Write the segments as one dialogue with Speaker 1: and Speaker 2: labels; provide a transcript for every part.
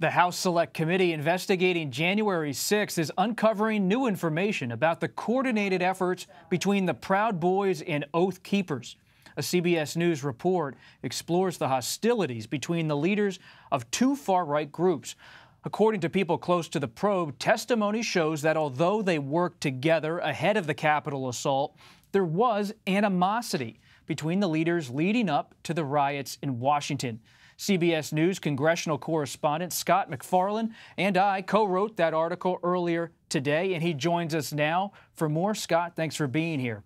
Speaker 1: The House Select Committee investigating January 6th is uncovering new information about the coordinated efforts between the Proud Boys and Oath Keepers. A CBS News report explores the hostilities between the leaders of two far-right groups. According to people close to the probe, testimony shows that although they worked together ahead of the Capitol assault, there was animosity between the leaders leading up to the riots in Washington. CBS News congressional correspondent Scott MacFarlane and I co-wrote that article earlier today, and he joins us now for more. Scott, thanks for being here.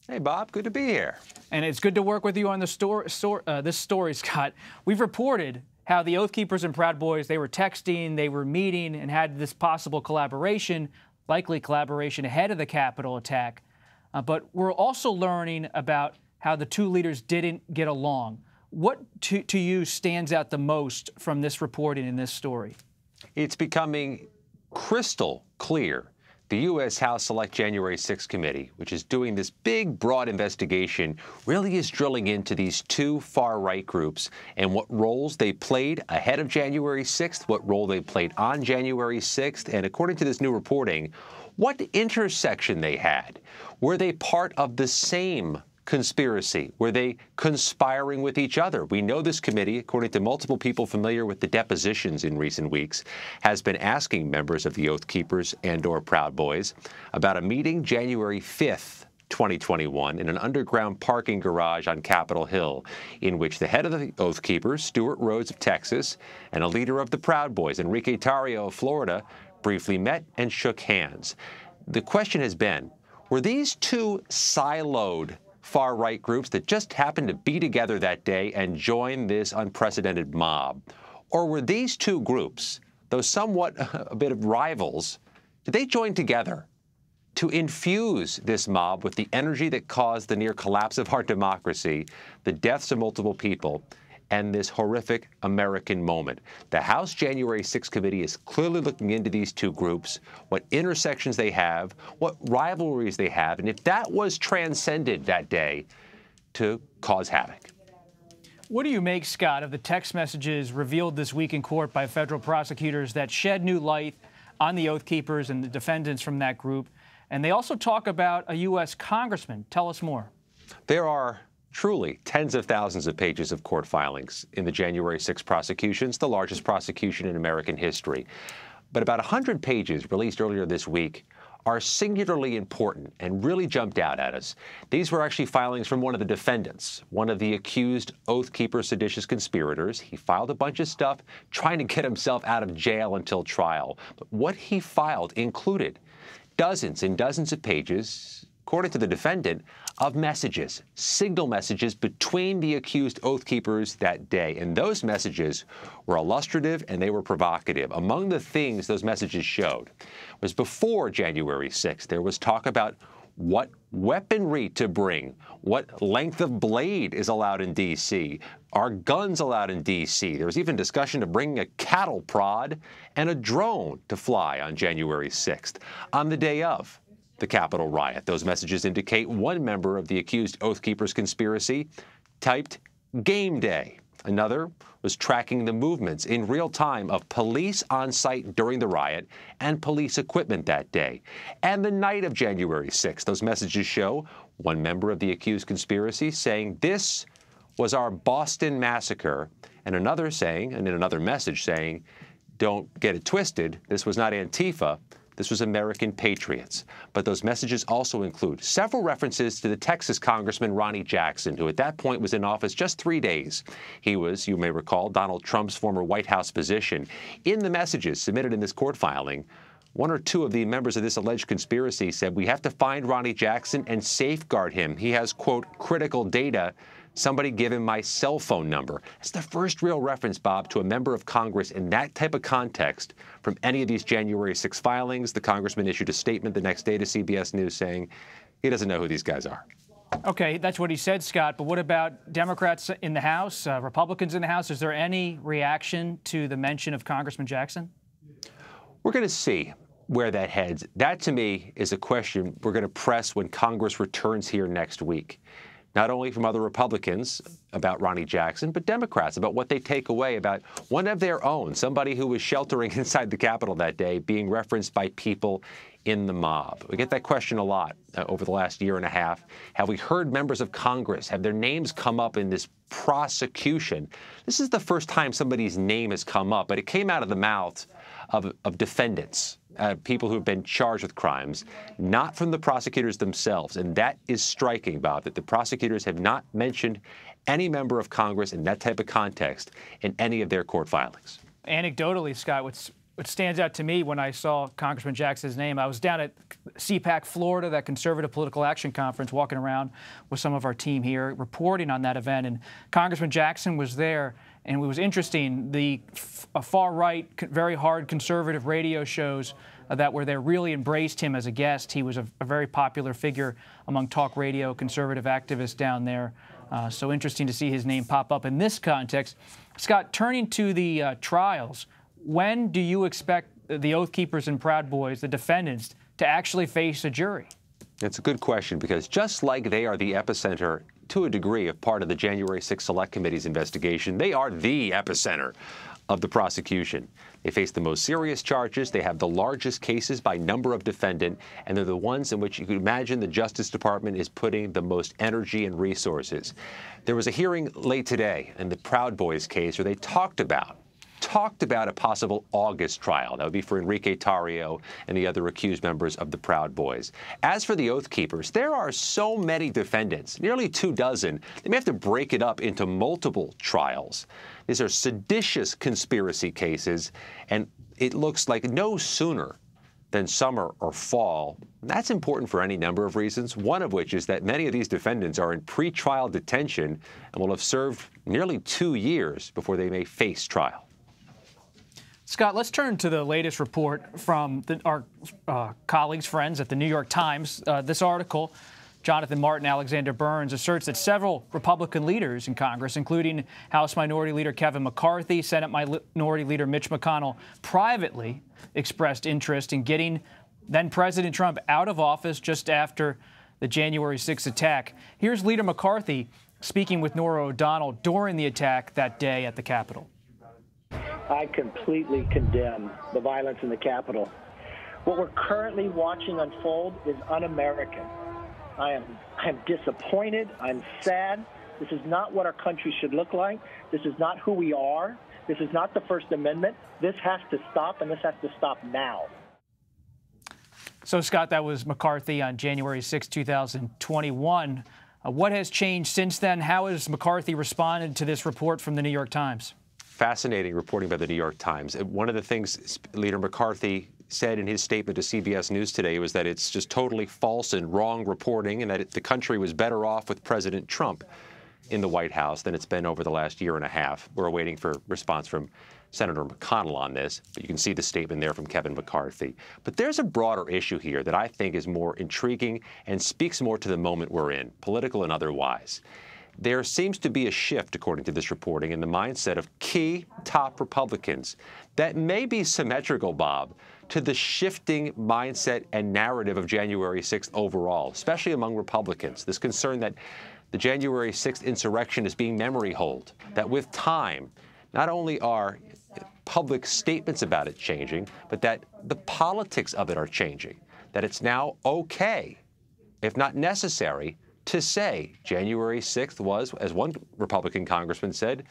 Speaker 2: Hey, Bob. Good to be here.
Speaker 1: And it's good to work with you on this story, Scott. We've reported how the Oath Keepers and Proud Boys, they were texting, they were meeting, and had this possible collaboration, likely collaboration ahead of the Capitol attack. But we're also learning about how the two leaders didn't get along. What to you stands out the most from this reporting in this story?
Speaker 2: It's becoming crystal clear. The U.S. House Select January 6 Committee, which is doing this big, broad investigation, really is drilling into these two far-right groups and what roles they played ahead of January 6th, what role they played on January 6th, and according to this new reporting, what intersection they had. Were they part of the same conspiracy? Were they conspiring with each other? We know this committee, according to multiple people familiar with the depositions in recent weeks, has been asking members of the Oath Keepers and/or Proud Boys about a meeting January 5th, 2021, in an underground parking garage on Capitol Hill, in which the head of the Oath Keepers, Stuart Rhodes of Texas, and a leader of the Proud Boys, Enrique Tarrio of Florida, briefly met and shook hands. The question has been, were these two siloed far-right groups that just happened to be together that day and join this unprecedented mob? Or were these two groups, though somewhat a bit of rivals, did they join together to infuse this mob with the energy that caused the near collapse of our democracy, the deaths of multiple people, and this horrific American moment? The House January 6 Committee is clearly looking into these two groups, what intersections they have, what rivalries they have, and if that was transcended that day to cause havoc.
Speaker 1: What do you make, Scott, of the text messages revealed this week in court by federal prosecutors that shed new light on the Oath Keepers and the defendants from that group? And they also talk about a U.S. congressman. Tell us more.
Speaker 2: There are truly tens of thousands of pages of court filings in the January 6 prosecutions, the largest prosecution in American history. But about 100 pages released earlier this week are singularly important and really jumped out at us. These were actually filings from one of the defendants, one of the accused Oath Keeper seditious conspirators. He filed a bunch of stuff trying to get himself out of jail until trial. But what he filed included dozens and dozens of pages, according to the defendant, of messages, signal messages between the accused Oath Keepers that day. And those messages were illustrative and they were provocative. Among the things those messages showed was before January 6th, there was talk about what weaponry to bring, what length of blade is allowed in D.C., are guns allowed in D.C. There was even discussion of bringing a cattle prod and a drone to fly on January 6th, on the day of the Capitol riot. Those messages indicate one member of the accused Oath Keepers conspiracy typed "game day." Another was tracking the movements in real time of police on site during the riot and police equipment that day. And the night of January 6th, those messages show one member of the accused conspiracy saying, "This was our Boston massacre," and another saying, and in another message saying, "Don't get it twisted, this was not Antifa. This was American patriots." But those messages also include several references to the Texas Congressman Ronnie Jackson, who at that point was in office just 3 days. He was, you may recall, Donald Trump's former White House position. In the messages submitted in this court filing, one or two of the members of this alleged conspiracy said, "We have to find Ronnie Jackson and safeguard him. He has, quote, critical data. Somebody give him my cell phone number." That's the first real reference, Bob, to a member of Congress in that type of context from any of these January 6 filings. The congressman issued a statement the next day to CBS News saying he doesn't know who these guys are.
Speaker 1: Okay, that's what he said, Scott. But what about Democrats in the House, Republicans in the House? Is there any reaction to the mention of Congressman Jackson?
Speaker 2: We're going to see where that heads. That, to me, is a question we're going to press when Congress returns here next week. not only from other Republicans about Ronnie Jackson, but Democrats about what they take away about one of their own, somebody who was sheltering inside the Capitol that day, being referenced by people in the mob. We get that question a lot over the last year and a half. Have we heard members of Congress, have their names come up in this prosecution? This is the first time somebody's name has come up, but it came out of the mouth of defendants, people who have been charged with crimes, not from the prosecutors themselves. And that is striking, Bob, that the prosecutors have not mentioned any member of Congress in that type of context in any of their court filings.
Speaker 1: Anecdotally, Scott, what stands out to me when I saw Congressman Jackson's name, I was down at CPAC, Florida, that Conservative Political Action Conference, walking around with some of our team here, reporting on that event, and Congressman Jackson was there. And it was interesting, the far-right, very hard conservative radio shows that were there really embraced him as a guest. He was a very popular figure among talk radio conservative activists down there. So interesting to see his name pop up in this context. Scott, turning to the trials, when do you expect the Oath Keepers and Proud Boys, the defendants, to actually face a jury?
Speaker 2: It's a good question, because just like they are the epicenter to a degree of part of the January 6th Select Committee's investigation, they are the epicenter of the prosecution. They face the most serious charges, they have the largest cases by number of defendant, and they're the ones in which you could imagine the Justice Department is putting the most energy and resources. There was a hearing late today in the Proud Boys case where they talked about a possible August trial. That would be for Enrique Tarrio and the other accused members of the Proud Boys. As for the Oath Keepers, there are so many defendants, nearly 24. They may have to break it up into multiple trials. These are seditious conspiracy cases, and it looks like no sooner than summer or fall. That's important for any number of reasons, one of which is that many of these defendants are in pretrial detention and will have served nearly 2 years before they may face trial.
Speaker 1: Scott, let's turn to the latest report from our colleagues, friends at the New York Times. This article, Jonathan Martin, Alexander Burns, asserts that several Republican leaders in Congress, including House Minority Leader Kevin McCarthy, Senate Minority Leader Mitch McConnell, privately expressed interest in getting then-President Trump out of office just after the January 6th attack. Here's Leader McCarthy speaking with Norah O'Donnell during the attack that day at the Capitol.
Speaker 3: I completely condemn the violence in the Capitol. What we're currently watching unfold is un-American. I am disappointed. I'm sad. This is not what our country should look like. This is not who we are. This is not the First Amendment. This has to stop, and this has to stop now.
Speaker 1: So, Scott, that was McCarthy on January 6, 2021. What has changed since then? How has McCarthy responded to this report from the New York Times?
Speaker 2: Fascinating reporting by the New York Times. One of the things Leader McCarthy said in his statement to CBS News today was that it's just totally false and wrong reporting, and that the country was better off with President Trump in the White House than it's been over the last year and a half. We're waiting for response from Senator McConnell on this, but you can see the statement there from Kevin McCarthy. But there's a broader issue here that I think is more intriguing and speaks more to the moment we're in, political and otherwise. There seems to be a shift, according to this reporting, in the mindset of key top Republicans that may be symmetrical, Bob, to the shifting mindset and narrative of January 6th overall, especially among Republicans. This concern that the January 6th insurrection is being memory holed, that with time, not only are public statements about it changing, but that the politics of it are changing, that it's now okay, if not necessary, to say January 6th was, as one Republican congressman said,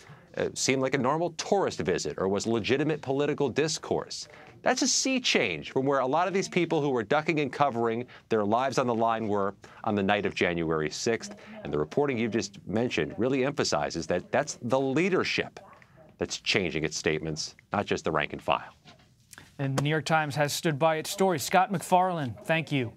Speaker 2: seemed like a normal tourist visit or was legitimate political discourse. That's a sea change from where a lot of these people who were ducking and covering their lives on the line were on the night of January 6th. And the reporting you just mentioned really emphasizes that that's the leadership that's changing its statements, not just the rank and file.
Speaker 1: And the New York Times has stood by its story. Scott MacFarlane, thank you.